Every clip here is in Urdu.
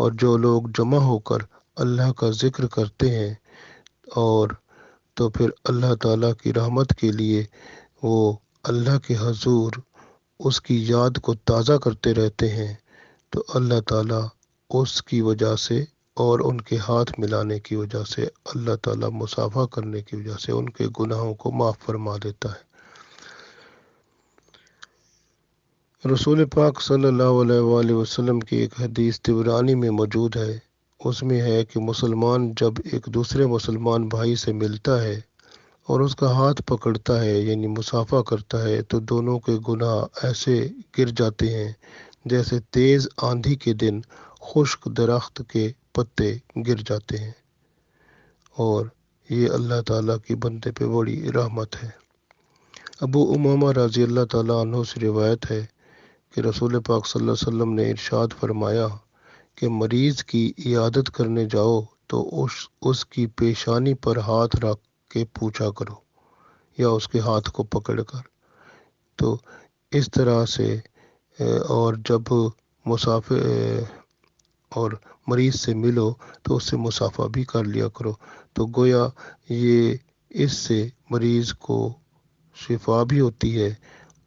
اور جو لوگ جمع ہو کر اللہ کا ذکر کرتے ہیں اور تو پھر اللہ تعالیٰ کی رحمت کے لیے وہ اللہ کے حضور اس کی یاد کو تازہ کرتے رہتے ہیں، تو اللہ تعالیٰ اس کی وجہ سے اور ان کے ہاتھ ملانے کی وجہ سے اللہ تعالیٰ مصافحہ کرنے کی وجہ سے ان کے گناہوں کو معاف فرما دیتا ہے۔ رسول پاک صلی اللہ علیہ وآلہ وسلم کی ایک حدیث طبرانی میں موجود ہے۔ اس میں ہے کہ مسلمان جب ایک دوسرے مسلمان بھائی سے ملتا ہے اور اس کا ہاتھ پکڑتا ہے یعنی مصافحہ کرتا ہے تو دونوں کے گناہ ایسے گر جاتے ہیں جیسے تیز آندھی کے دن خشک درخت کے پتے گر جاتے ہیں، اور یہ اللہ تعالیٰ کی بندے پہ بڑی رحمت ہے۔ ابو امامہ رضی اللہ تعالیٰ عنہ سے روایت ہے کہ رسول پاک صلی اللہ علیہ وسلم نے ارشاد فرمایا کہ مریض کی عیادت کرنے جاؤ تو اس کی پیشانی پر ہاتھ رکھ کے پوچھا کرو یا اس کے ہاتھ کو پکڑ کر، تو اس طرح سے اور جب مسافر اور مریض سے ملو تو اس سے مصافحہ بھی کر لیا کرو، تو گویا یہ اس سے مریض کو شفا بھی ہوتی ہے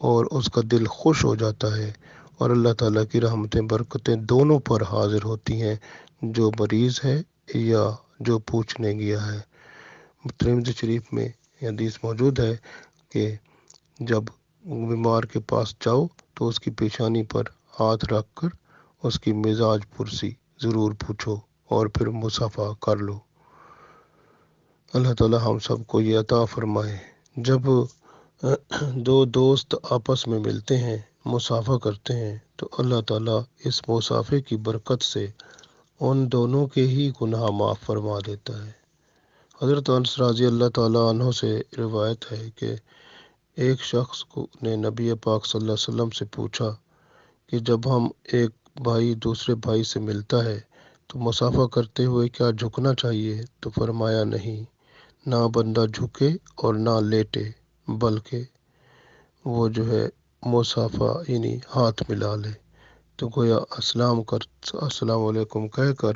اور اس کا دل خوش ہو جاتا ہے، اور اللہ تعالیٰ کی رحمتیں برکتیں دونوں پر حاضر ہوتی ہیں، جو مریض ہے یا جو پوچھنے گیا ہے۔ ترمذی شریف میں یہ حدیث موجود ہے کہ جب بیمار کے پاس جاؤ تو اس کی پیشانی پر ہاتھ رکھ کر اس کی مزاج پرسی ضرور پوچھو اور پھر مصافحہ کر لو۔ اللہ تعالیٰ ہم سب کو یہ عطا فرمائے۔ جب دو دوست آپس میں ملتے ہیں، مصافحہ کرتے ہیں، تو اللہ تعالیٰ اس مصافحے کی برکت سے ان دونوں کے ہی گناہ معاف فرما دیتا ہے۔ حضرت انس رضی اللہ تعالیٰ عنہ سے روایت ہے کہ ایک شخص نے نبی پاک صلی اللہ علیہ وسلم سے پوچھا کہ جب ہم ایک بھائی دوسرے بھائی سے ملتا ہے تو مصافحہ کرتے ہوئے کیا جھکنا چاہیے؟ تو فرمایا نہیں، نہ بندہ جھکے اور نہ لیٹے، بلکہ وہ جو ہے مصافحہ یعنی ہاتھ ملا لے، تو گویا السلام علیکم کہہ کر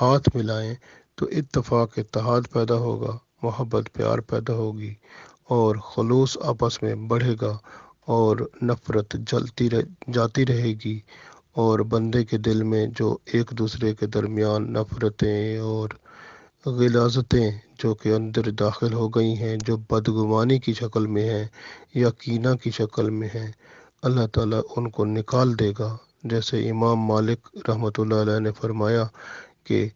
ہاتھ ملائیں تو اتفاق اتحاد پیدا ہوگا، محبت پیار پیدا ہوگی اور خلوص آپس میں بڑھے گا اور نفرت جاتی رہے گی، اور بندے کے دل میں جو ایک دوسرے کے درمیان نفرتیں اور غلاظتیں جو کہ اندر داخل ہو گئی ہیں، جو بدگمانی کی شکل میں ہیں یا کینہ کی شکل میں ہیں، اللہ تعالیٰ ان کو نکال دے گا۔ جیسے امام مالک رحمۃ اللہ علیہ نے فرمایا کہ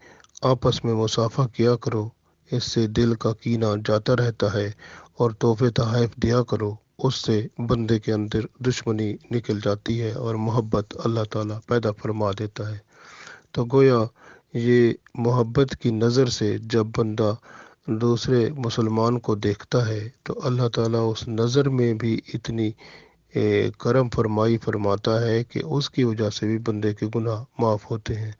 آپس میں مصافحہ کیا کرو، اس سے دل کا کینہ جاتا رہتا ہے، اور تحفے تحائف دیا کرو، اس سے بندے کے اندر دشمنی نکل جاتی ہے اور محبت اللہ تعالیٰ پیدا فرما دیتا ہے۔ تو گویا یہ محبت کی نظر سے جب بندہ دوسرے مسلمان کو دیکھتا ہے تو اللہ تعالیٰ اس نظر میں بھی اتنی کرم فرماتا ہے کہ اس کی وجہ سے بھی بندے کے گناہ معاف ہوتے ہیں۔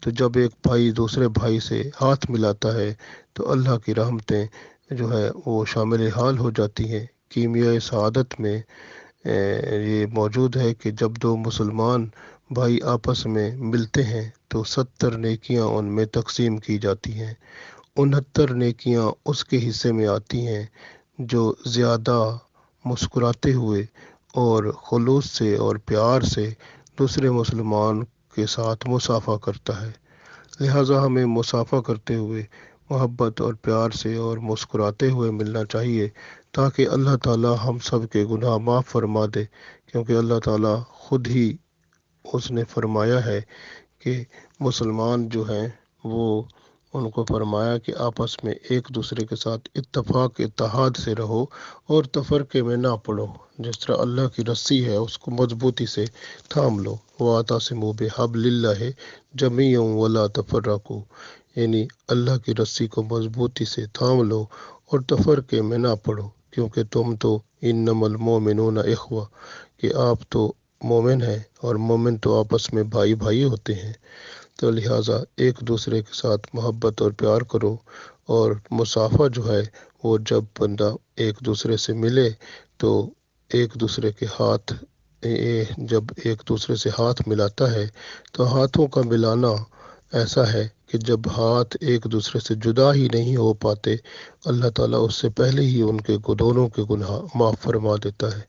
تو جب ایک بھائی دوسرے بھائی سے ہاتھ ملاتا ہے تو اللہ کی رحمتیں جو ہے وہ شامل حال ہو جاتی ہیں۔ کیمیائے سعادت میں یہ موجود ہے کہ جب دو مسلمان بھائی آپس میں ملتے ہیں تو 70 نیکیاں ان میں تقسیم کی جاتی ہیں، 69 نیکیاں اس کے حصے میں آتی ہیں جو زیادہ مسکراتے ہوئے اور خلوص سے اور پیار سے دوسرے مسلمان کے ساتھ مصافحہ کرتا ہے۔ لہٰذا ہمیں مصافحہ کرتے ہوئے محبت اور پیار سے اور مسکراتے ہوئے ملنا چاہیے تاکہ اللہ تعالیٰ ہم سب کے گناہ معاف فرما دے، کیونکہ اللہ تعالیٰ خود ہی اس نے فرمایا ہے کہ مسلمان جو ہیں وہ ان کو فرمایا کہ آپس میں ایک دوسرے کے ساتھ اتفاق اتحاد سے رہو اور تفرقے میں نہ پڑو، جس طرح اللہ کی رسی ہے اس کو مضبوطی سے تھام لو، وَاعْتَصِمُوا بِحَبْلِ اللَّهِ جَمِيعًا وَلَا تَفَرَّقُوا، یعنی اللہ کی رسی کو مضبوطی سے تھام لو اور تفرقے میں نہ پڑو، کیونکہ تم تو انما المؤمنون اخوہ، کہ آپ تو مومن ہیں اور مومن تو آپس میں بھائی بھائی ہوتے ہیں۔ تو لہٰذا ایک دوسرے کے ساتھ محبت اور پیار کرو، اور مصافحہ جو ہے وہ جب بندہ ایک دوسرے سے ملے تو ایک دوسرے کے ہاتھ جب ایک دوسرے سے ہاتھ ملاتا ہے تو ہاتھوں کا ملانا ایسا ہے کہ جب ہاتھ ایک دوسرے سے جدا ہی نہیں ہو پاتے، اللہ تعالیٰ اس سے پہلے ہی ان کے دونوں کے گناہ معاف فرما دیتا ہے،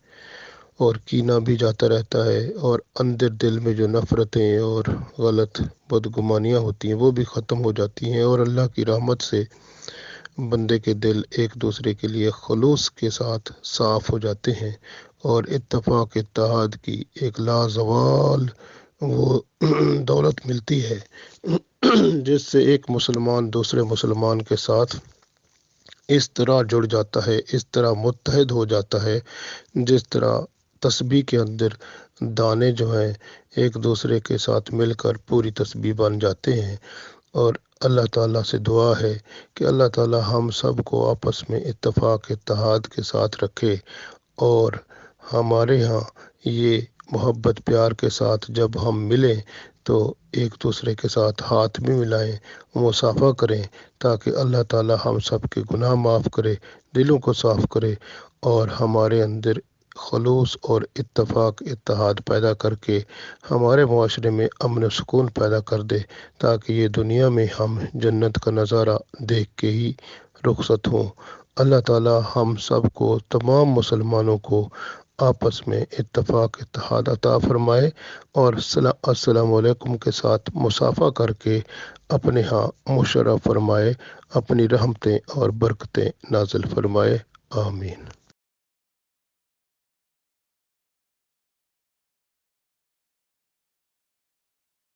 اور کینہ بھی جاتا رہتا ہے، اور اندر دل میں جو نفرتیں اور غلط بدگمانیاں ہوتی ہیں وہ بھی ختم ہو جاتی ہیں، اور اللہ کی رحمت سے بندے کے دل ایک دوسرے کے لیے خلوص کے ساتھ صاف ہو جاتے ہیں، اور اتفاق اتحاد کی ایک لازوال وہ دولت ملتی ہے جس سے ایک مسلمان دوسرے مسلمان کے ساتھ اس طرح جڑ جاتا ہے، اس طرح متحد ہو جاتا ہے، جس طرح تسبیح کے اندر دانے جو ہیں ایک دوسرے کے ساتھ مل کر پوری تسبیح بن جاتے ہیں۔ اور اللہ تعالیٰ سے دعا ہے کہ اللہ تعالیٰ ہم سب کو آپس میں اتفاق اتحاد کے ساتھ رکھے، اور ہمارے ہاں یہ محبت پیار کے ساتھ جب ہم ملیں تو ایک دوسرے کے ساتھ ہاتھ بھی ملائیں، مصافحہ کریں، تاکہ اللہ تعالیٰ ہم سب کے گناہ معاف کرے، دلوں کو صاف کرے، اور ہمارے اندر خلوص اور اتفاق اتحاد پیدا کر کے ہمارے معاشرے میں امن و سکون پیدا کر دے، تاکہ یہ دنیا میں ہم جنت کا نظارہ دیکھ کے ہی رخصت ہوں۔ اللہ تعالیٰ ہم سب کو، تمام مسلمانوں کو آپس میں اتفاق اتحاد عطا فرمائے، اور السلام علیکم کے ساتھ مصافحہ کر کے اپنے ہاں مشرف فرمائے، اپنی رحمتیں اور برکتیں نازل فرمائے، آمین۔